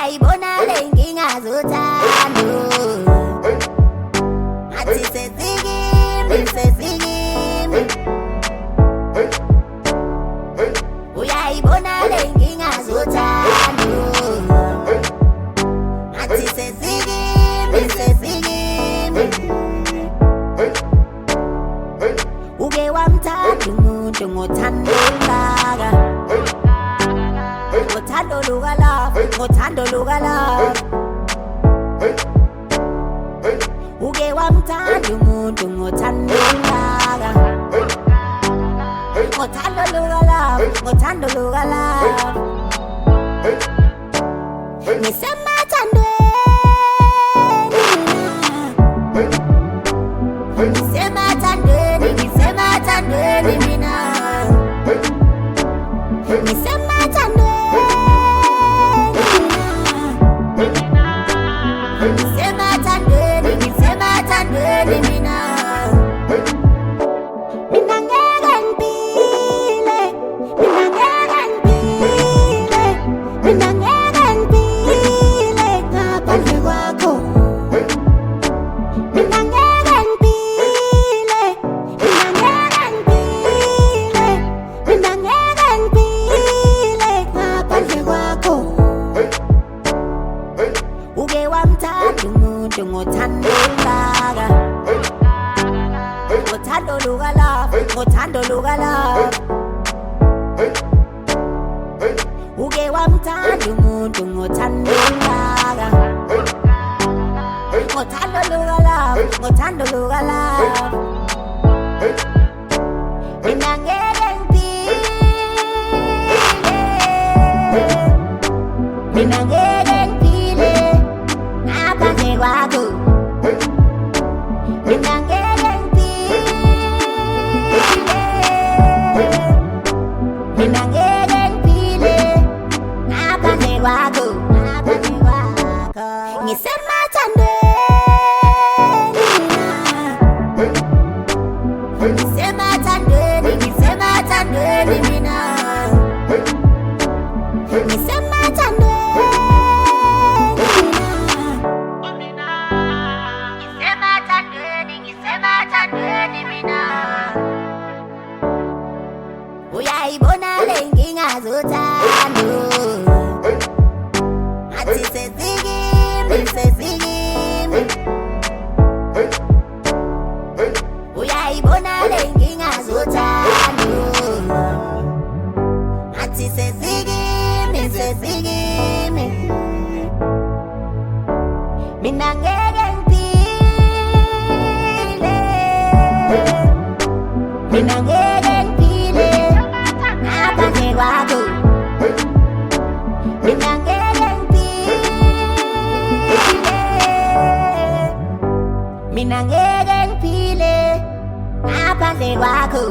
uyayibona lenkinga zothando athi sezikimi uyayibona lenkinga zothando athi sezikimi uke wamthanda umuntu ngothando olungaka ngothando luka-love uke wamthanda umuntu ngothando olungaka ngothando luka-love ngisemathandweni mina ngisemathandweni mina mina ngeke ngiphile ngaphandle kwakho mina ngeke ngiphile ngaphandle kwakho uke wamthanda umuntu ngothando olungaka ngothando luka-love uke wamthanda umuntu ngothando olungaka ngothando luka-love mina ngeke ngiphile ngaphandle kwakho mina ngeke ngiphile ngaphandle kwakho ngisemathandweni mina ngisemathandweni mina uyayibona lenkinga zothando athi sezikimi uyayibona lenkinga zothando athi sezikimi mina ngeke ngiphile ngaphandle kwakho mina ngeke ngiphile ngaphandle kwakho